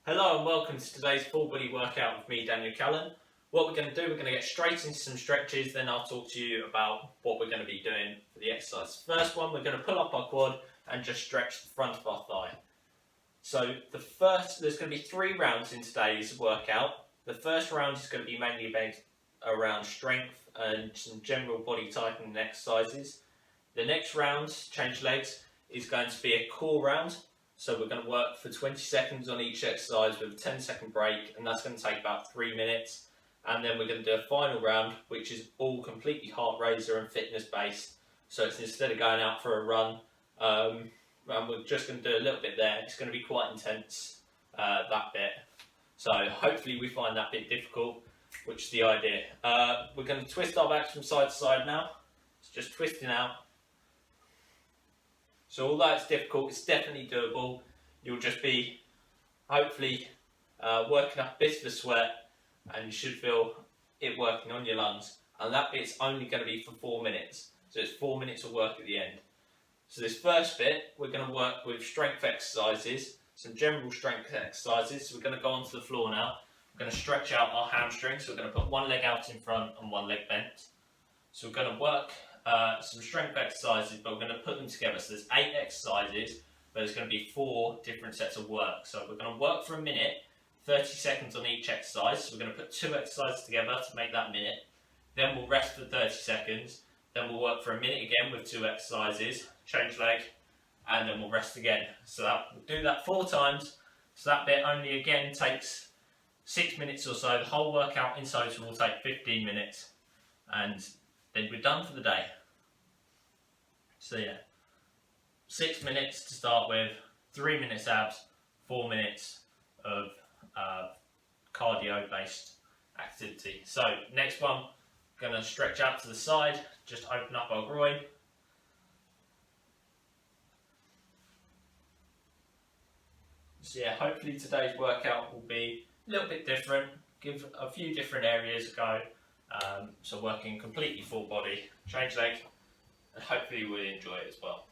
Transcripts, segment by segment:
Hello and welcome to today's full body workout with me, Daniel Callan. What we're going to do, we're going to get straight into some stretches, then I'll talk to you about what we're going to be doing for the exercise. First one, we're going to pull up our quad and just stretch the front of our thigh. So there's going to be 3 rounds in today's workout. The first round is going to be mainly based around strength and some general body tightening exercises. The next round, change legs, is going to be a core round. So we're going to work for 20 seconds on each exercise with a 10-second break, and that's going to take about 3 minutes. And then we're going to do a final round, which is all completely heart raiser and fitness based. So it's instead of going out for a run, and we're just going to do a little bit there. It's going to be quite intense, that bit. So hopefully we find that bit difficult, which is the idea. We're going to twist our backs from side to side now. It's just twisting out. So although it's difficult, it's definitely doable. You'll just be, hopefully, working up a bit of a sweat, and you should feel it working on your lungs. And that bit's only going to be for 4 minutes. So it's 4 minutes of work at the end. So this first bit, we're going to work with strength exercises, some general strength exercises. So we're going to go onto the floor now. We're going to stretch out our hamstrings. So we're going to put one leg out in front and one leg bent. So we're going to work some strength exercises, but we're going to put them together. So there's 8 exercises, but there's going to be 4 different sets of work. So we're going to work for a minute, 30 seconds on each exercise. So we're going to put 2 exercises together to make that minute. Then we'll rest for 30 seconds. Then we'll work for a minute again with 2 exercises, change leg, and then we'll rest again. So we'll do that 4 times. So that bit only again takes 6 minutes or so. The whole workout in total will take 15 minutes. And then we're done for the day. So yeah, 6 minutes to start with, 3 minutes abs, 4 minutes of cardio-based activity. So next one, going to stretch out to the side, just open up our groin. So yeah, hopefully today's workout will be a little bit different, give a few different areas a go. So working completely full body, change leg, and hopefully you will enjoy it as well.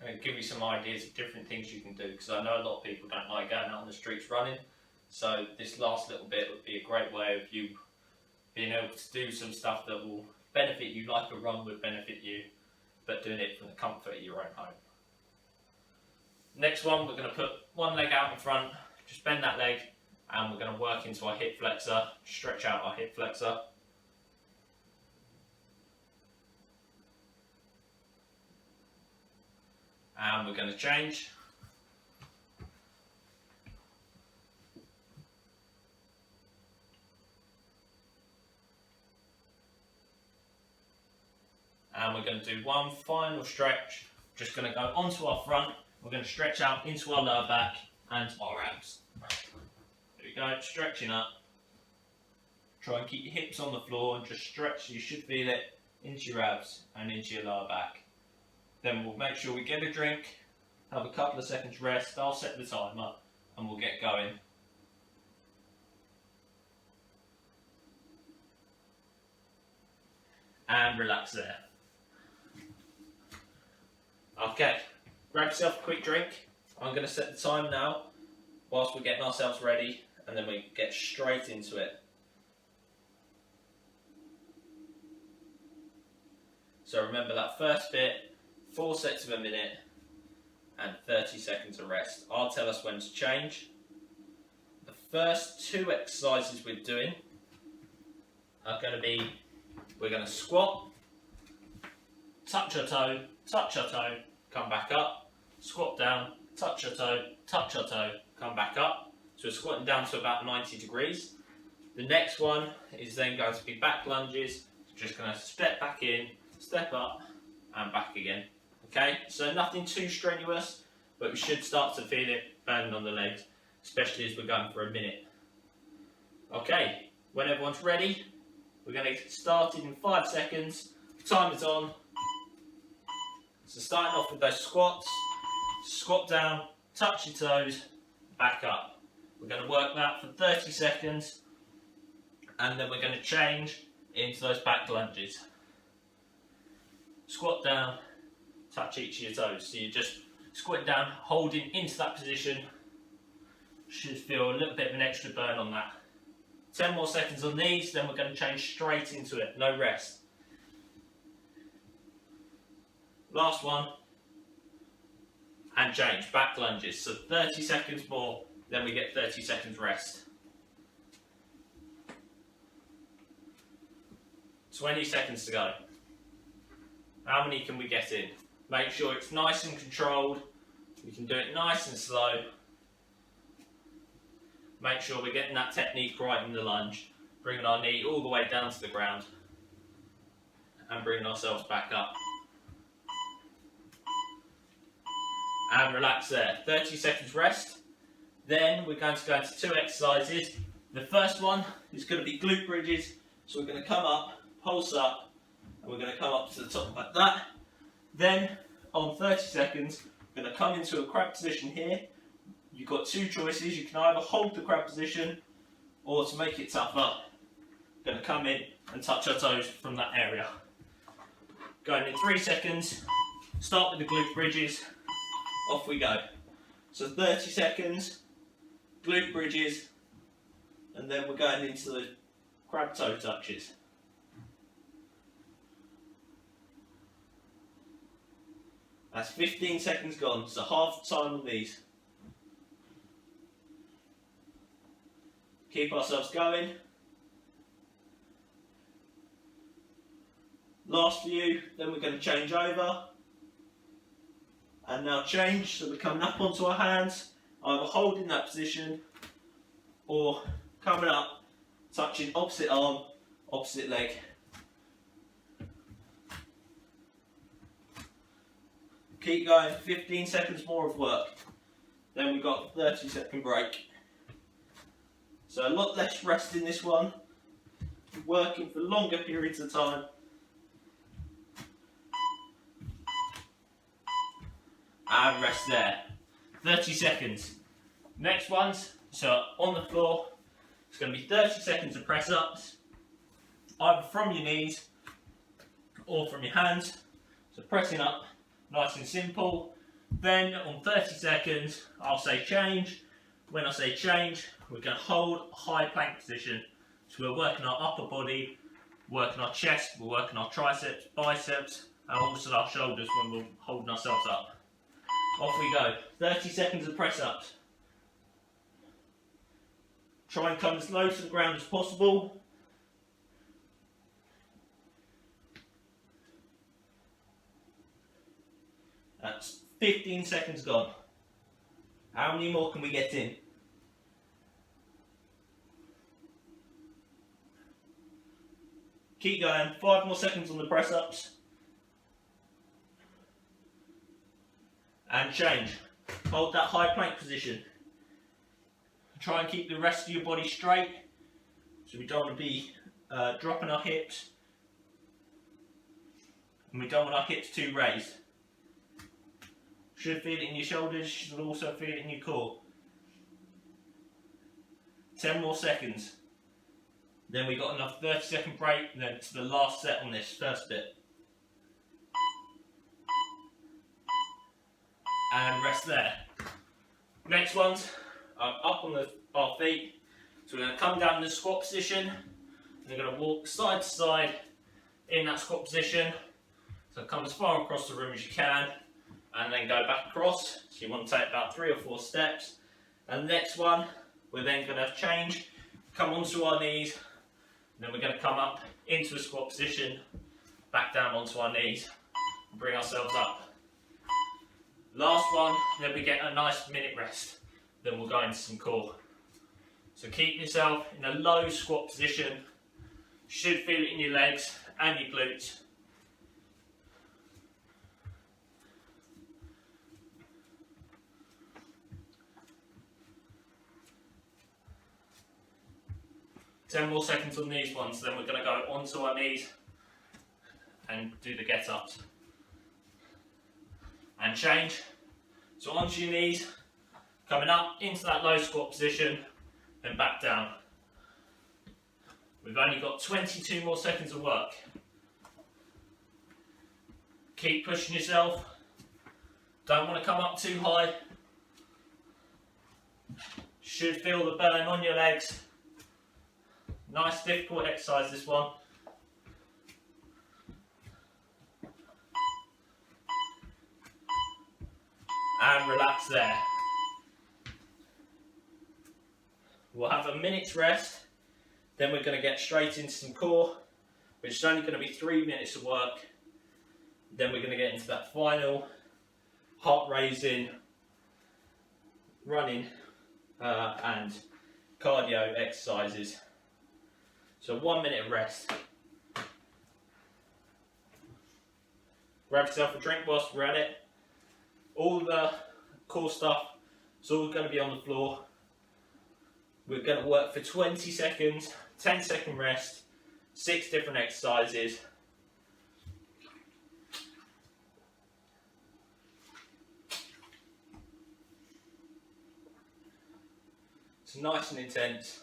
I'm going to give you some ideas of different things you can do, because I know a lot of people don't like going out on the streets running. So this last little bit would be a great way of you being able to do some stuff that will benefit you, like a run would benefit you, but doing it from the comfort of your own home. Next one, we're going to put one leg out in front, just bend that leg, and we're going to work into our hip flexor, stretch out our hip flexor. And we're going to change. And we're going to do one final stretch. Just going to go onto our front. We're going to stretch out into our lower back and our abs. There we go, stretching up. Try and keep your hips on the floor and just stretch. You should feel it into your abs and into your lower back. Then we'll make sure we get a drink, have a couple of seconds rest. I'll set the timer and we'll get going. And relax there. Okay, grab yourself a quick drink. I'm going to set the time now whilst we're getting ourselves ready, and then we get straight into it. So remember that first bit, 4 sets of a minute and 30 seconds of rest. I'll tell us when to change. The first 2 exercises we're doing are going to be, we're going to squat, touch our toe, come back up, squat down, touch our toe, come back up. So we're squatting down to about 90 degrees. The next one is then going to be back lunges. Just going to step back in, step up, and back again. Okay, so nothing too strenuous, but we should start to feel it burning on the legs, especially as we're going for a minute. Okay, when everyone's ready, we're going to get started in 5 seconds. Time is on. So starting off with those squats, squat down, touch your toes, back up. We're going to work that for 30 seconds, and then we're going to change into those back lunges. Squat down, touch each of your toes. So you're just squatting down, holding into that position Should feel a little bit of an extra burn on that. 10 more seconds on these, then we're going to change straight into it, no rest. Last one, and change, back lunges. So 30 seconds more, then we get 30 seconds rest. 20 seconds to go. How many can we get in? Make sure it's nice and controlled. We can do it nice and slow. Make sure we're getting that technique right in the lunge. Bringing our knee all the way down to the ground. And bringing ourselves back up. And relax there. 30 seconds rest. Then we're going to go into 2 exercises. The first one is going to be glute bridges. So we're going to come up, pulse up, and we're going to come up to the top like that. Then on 30 seconds, we're going to come into a crab position here. You've got 2 choices. You can either hold the crab position, or to make it tougher, we're going to come in and touch our toes from that area. Going in 3 seconds, start with the glute bridges, off we go. So 30 seconds, glute bridges, and then we're going into the crab toe touches. That's 15 seconds gone, so half the time on these. Keep ourselves going. Last few, then we're going to change over. And now change, so we're coming up onto our hands, either holding that position or coming up, touching opposite arm, opposite leg. Keep going, 15 seconds more of work. Then we've got a 30-second break. So a lot less rest in this one. Working for longer periods of time. And rest there. 30 seconds. Next ones, so on the floor, it's going to be 30 seconds of press ups, either from your knees or from your hands. So pressing up, nice and simple. Then on 30 seconds, I'll say change. When I say change, we're going to hold a high plank position. So we're working our upper body, working our chest, we're working our triceps, biceps, and also our shoulders when we're holding ourselves up. Off we go. 30 seconds of press ups. Try and come as low to the ground as possible. That's 15 seconds gone. How many more can we get in? Keep going. 5 more seconds on the press ups. And change. Hold that high plank position. Try and keep the rest of your body straight. So we don't want to be dropping our hips. And we don't want our hips too raised. Should feel it in your shoulders, should also feel it in your core. 10 more seconds. Then we've got another 30-second break, and then to the last set on this first bit. And rest there. Next ones are up on our feet. So we're going to come down in the squat position. And we're going to walk side to side in that squat position. So come as far across the room as you can. And then go back across. So you want to take about 3 or 4 steps. And the next one, we're then going to change. Come onto our knees. And then we're going to come up into a squat position. Back down onto our knees. And bring ourselves up. Last one, then we get a nice minute rest. Then we'll go into some core. So keep yourself in a low squat position. You should feel it in your legs and your glutes. Ten more seconds on these ones, then we're going to go onto our knees and do the get ups. And change. So onto your knees, coming up into that low squat position, and back down. We've only got 22 more seconds of work. Keep pushing yourself. Don't want to come up too high. Should feel the burn on your legs. Nice difficult exercise this one. And relax there. We'll have a minute's rest, then we're going to get straight into some core, which is only going to be 3 minutes of work. Then we're going to get into that final heart raising, running and cardio exercises. So 1 minute of rest. Grab yourself a drink whilst we're at it. All the core stuff is all going to be on the floor. We're going to work for 20 seconds, 10-second rest, 6 different exercises. It's nice and intense.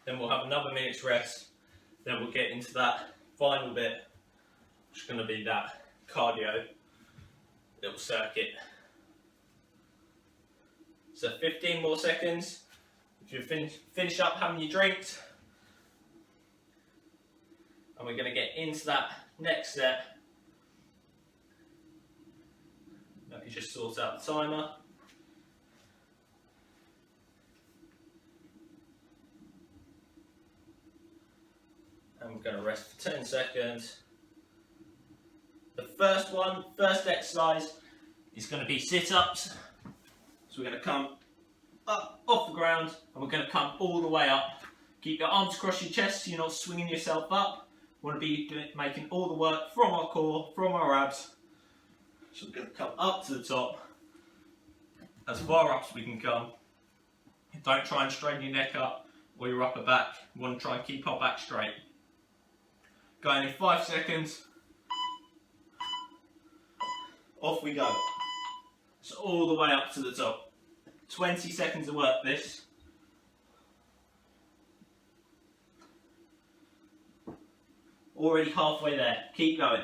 Then we'll have another minute's rest. Then we'll get into that final bit, which is going to be that cardio little circuit. So 15 more seconds. If you finish up having your drinks, and we're going to get into that next set. Let me just sort out the timer. And we're going to rest for 10 seconds. The first exercise is going to be sit-ups. So we're going to come up off the ground and we're going to come all the way up. Keep your arms across your chest so you're not swinging yourself up. We want to be making all the work from our core, from our abs. So we're going to come up to the top, as far up as we can come. Don't try and strain your neck up or your upper back. We want to try and keep our back straight. Going in 5 seconds. Off we go. So all the way up to the top. 20 seconds of work this. Already halfway there. Keep going.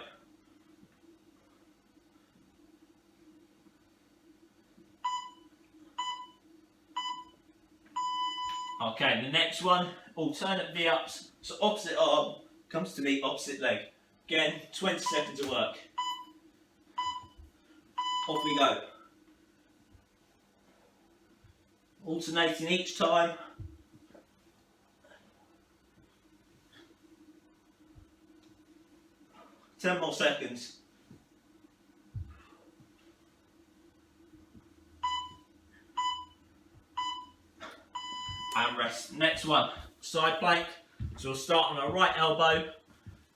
Okay, the next one, alternate V-ups. So opposite arm comes to the opposite leg. Again, 20 seconds of work. Off we go. Alternating each time. Ten more seconds. And rest. Next one, side plank. So we'll start on our right elbow,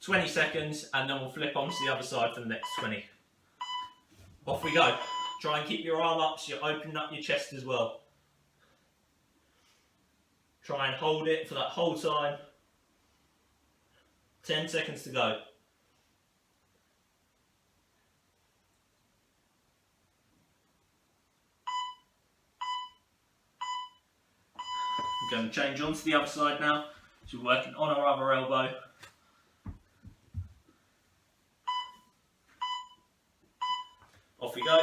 20 seconds, and then we'll flip onto the other side for the next 20. Off we go. Try and keep your arm up so you're opening up your chest as well. Try and hold it for that whole time. 10 seconds to go. We're going to change on to the other side now. So we're working on our other elbow. Off we go.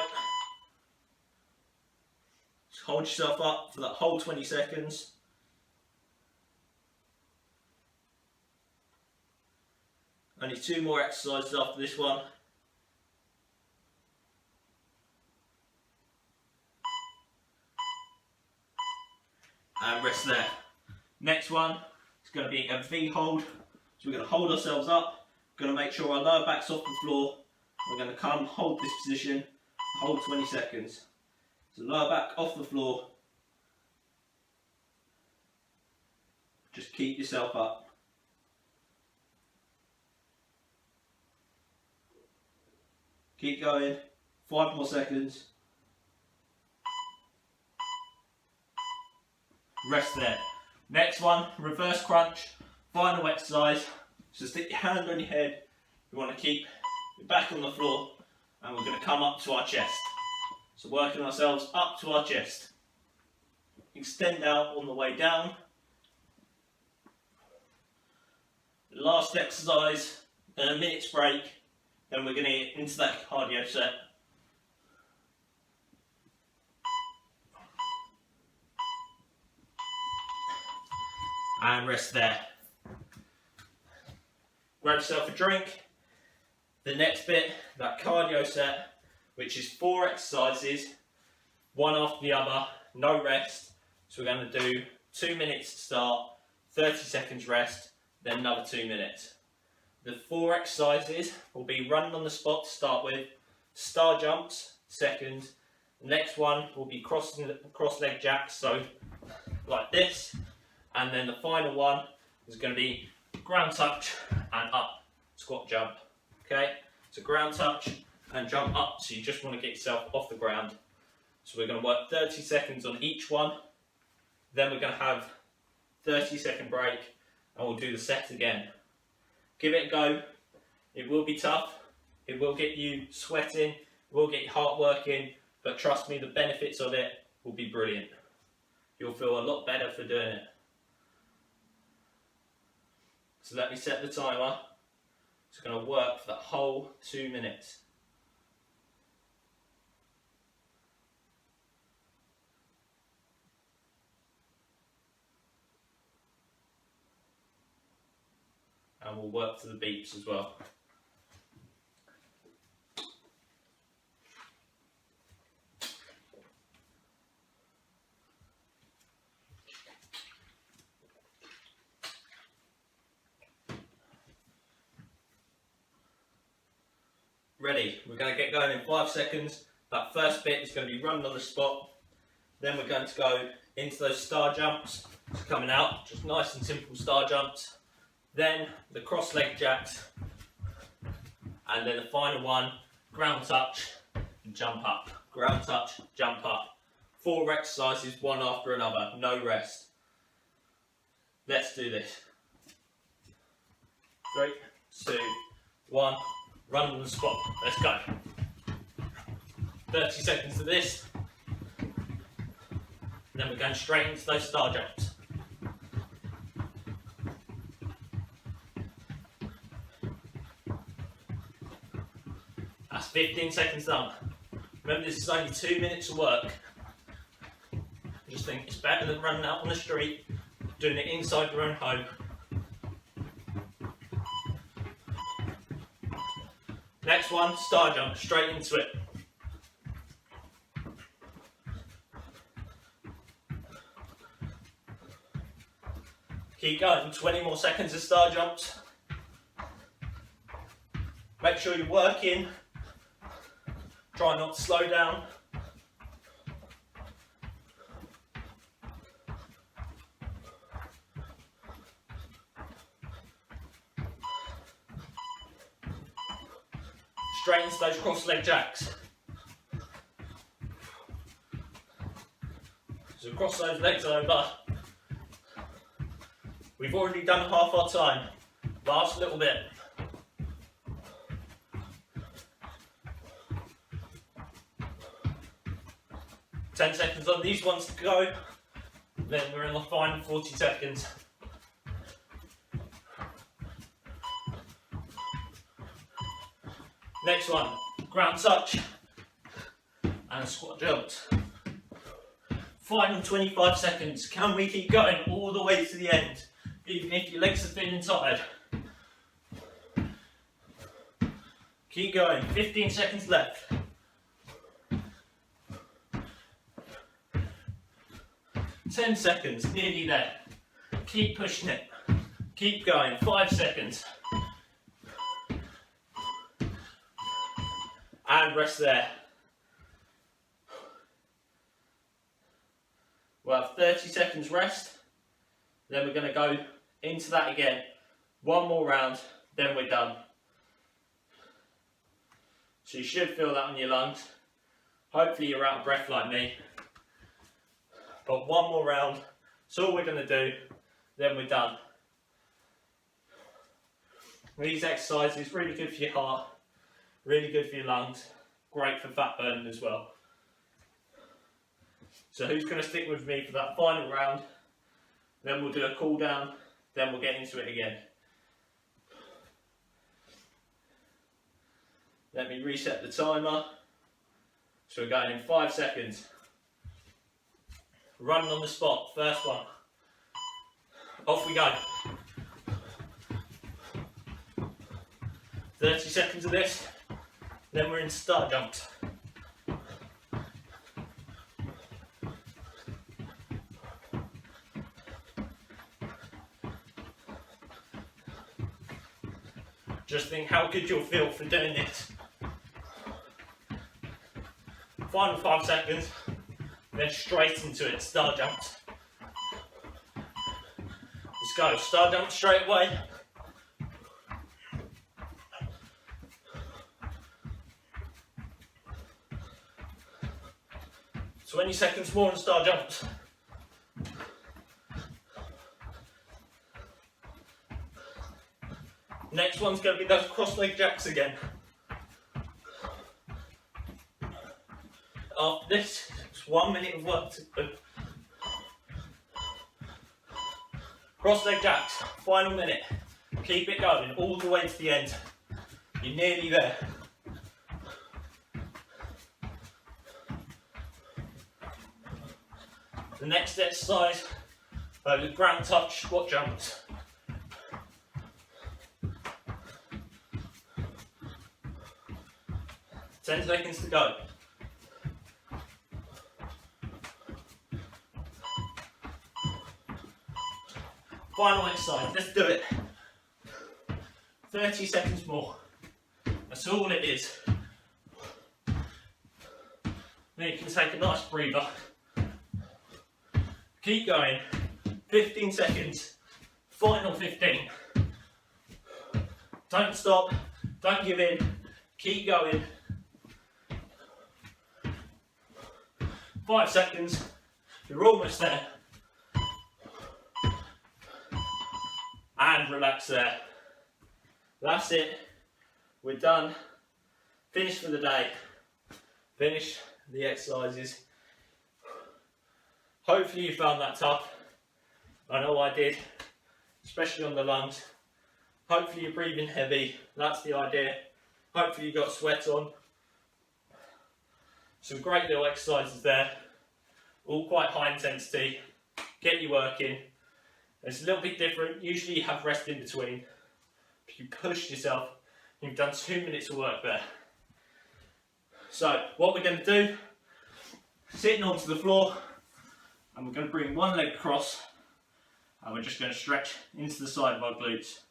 Just hold yourself up for that whole 20 seconds. Only 2 more exercises after this one. And rest there. Next one is going to be a V hold. So we're going to hold ourselves up. We're going to make sure our lower back's off the floor. We're going to come hold this position, hold 20 seconds. So lower back off the floor. Just keep yourself up. Keep going. 5 more seconds. Rest there. Next one, reverse crunch. Final exercise. So stick your hand on your head. You want to keep your back on the floor, and we're going to come up to our chest. So working ourselves up to our chest. Extend out on the way down. Last exercise, then a minute's break. Then we're going to get into that cardio set. and rest there. Grab yourself a drink. The next bit, that cardio set, which is 4 exercises, one after the other, no rest. So we're going to do 2 minutes to start, 30 seconds rest, then another 2 minutes. The 4 exercises will be running on the spot to start with, star jumps second. The next one will be cross leg jacks, so like this, and then the final one is going to be ground touch and up squat jump. Okay, so ground touch and jump up, so you just want to get yourself off the ground. So we're going to work 30 seconds on each one, then we're going to have 30-second break, and we'll do the set again. Give it a go. It will be tough, it will get you sweating, it will get your heart working, but trust me, the benefits of it will be brilliant. You'll feel a lot better for doing it. So let me set the timer. It's going to work for the whole 2 minutes. And we'll work to the beeps as well. Ready, we're going to get going in 5 seconds. That first bit is going to be running on the spot. Then we're going to go into those star jumps. So coming out, just nice and simple star jumps. Then the cross leg jacks. And then the final one, ground touch, jump up. Ground touch, jump up. 4 exercises, one after another, no rest. Let's do this. 3, 2, 1. Run on the spot. Let's go. 30 seconds of this. And then we're going straight into those star jumps. That's 15 seconds done. Remember, this is only 2 minutes of work. I just think it's better than running out on the street, doing it inside your own home. Next one, star jump, straight into it. Keep going, 20 more seconds of star jumps. Make sure you're working. Try not to slow down. Straight into those cross leg jacks. So cross those legs over. We've already done half our time. Last little bit. Ten seconds on these ones to go. Then we're in the final 40 seconds. Next one, ground touch and squat jumps. Final 25 seconds. Can we keep going all the way to the end, even if your legs are feeling tired? Keep going, 15 seconds left. Ten seconds, nearly there. Keep pushing it. Keep going, 5 seconds. And rest there. We'll have 30 seconds rest. Then we're going to go into that again. One more round, then we're done. So you should feel that on your lungs. Hopefully you're out of breath like me. But one more round, that's all we're going to do, then we're done. These exercises really good for your heart, really good for your lungs, great for fat burning as well. So who's going to stick with me for that final round? Then we'll do a cool down, then we'll get into it again. Let me reset the timer. So we're going in 5 seconds. Running on the spot, first one. Off we go. 30 seconds of this, then we're in star jumps. Just think how good you'll feel for doing this. Final 5 seconds, then straight into it, star jumps. Let's go, star jump straight away. "20 seconds more on star jumps. Next one's going to be those cross leg jacks again. After this, it's 1 minute of work to do. Cross leg jacks, final minute. Keep it going all the way to the end. You're nearly there. The next exercise, the ground touch squat jumps. Ten seconds to go. Final exercise, let's do it. 30 seconds more. That's all it is. Then you can take a nice breather. Keep going. 15 seconds. Final 15. Don't stop. Don't give in. Keep going. 5 seconds. You're almost there. And relax there. That's it. We're done. Finished for the day. Finish the exercises. Hopefully you found that tough. I know I did, especially on the lungs. Hopefully you're breathing heavy. That's the idea. Hopefully you got sweat on. Some great little exercises there. All quite high intensity. Get you working. It's a little bit different. Usually you have rest in between. But you pushed yourself. You've done 2 minutes of work there. So what we're going to do, sitting onto the floor, and we're going to bring one leg across, and we're just going to stretch into the side of our glutes.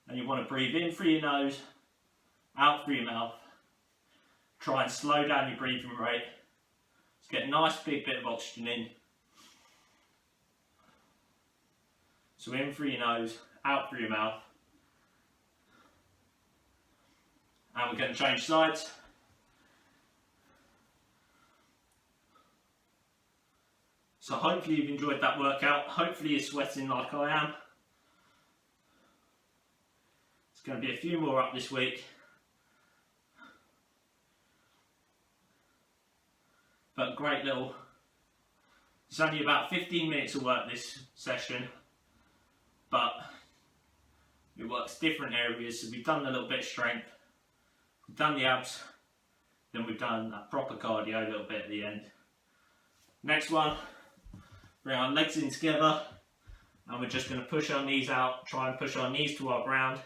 And you want to breathe in through your nose, out through your mouth. Try and slow down your breathing rate. Let's get a nice big bit of oxygen in. So in through your nose, out through your mouth. And we're going to change sides. So hopefully you've enjoyed that workout. Hopefully you're sweating like I am. There's going to be a few more up this week. But great little, it's only about 15 minutes of work this session, but it works different areas. So we've done a little bit of strength, we've done the abs, then we've done that proper cardio a little bit at the end. Next one, bring our legs in together, and we're just going to push our knees out, try and push our knees to our ground.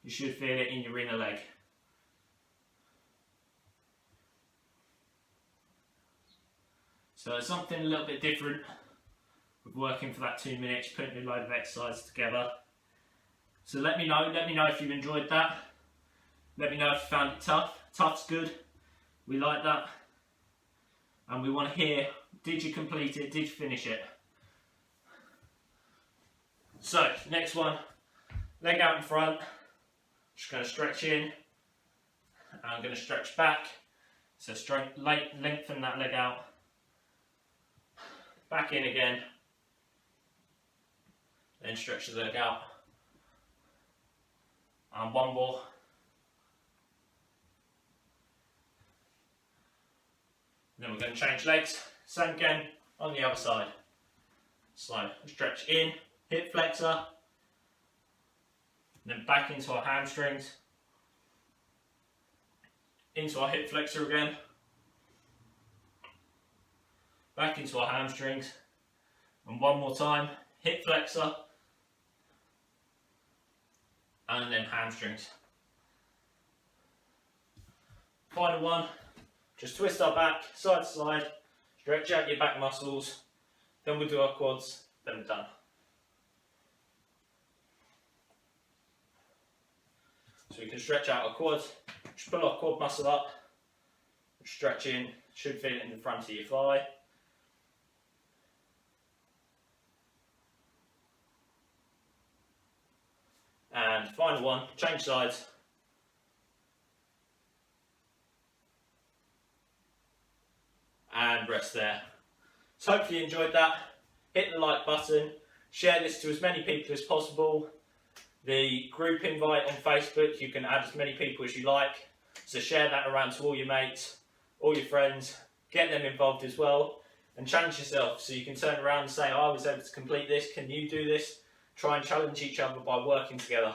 You should feel it in your inner leg. So it's something a little bit different with working for that 2 minutes, putting a load of exercises together. So let me know if you've enjoyed that. Let me know if you found it tough. Tough's good, we like that. And we want to hear, did you complete it, did you finish it? So, next one, leg out in front, just going to stretch in, and I'm going to stretch back, so lengthen that leg out. Back in again, then stretch the leg out, and one more. Then we're going to change legs, same again on the other side. So stretch in, hip flexor, then back into our hamstrings, into our hip flexor again, back into our hamstrings, and one more time, hip flexor, and then hamstrings. Final one, just twist our back side to side, stretch out your back muscles, then we'll do our quads, then we're done. So we can stretch out our quads, just pull our quad muscle up, stretch in, should feel it in the front of your thigh. And final one, change sides. And rest there. So hopefully you enjoyed that. Hit the like button, share this to as many people as possible. The group invite on Facebook, you can add as many people as you like. So share that around to all your mates, all your friends, get them involved as well, and challenge yourself so you can turn around and say, oh, I was able to complete this, can you do this? Try and challenge each other by working together.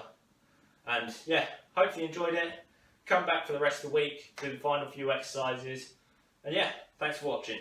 And yeah, hopefully you enjoyed it. Come back for the rest of the week, do the final few exercises. And yeah, thanks for watching.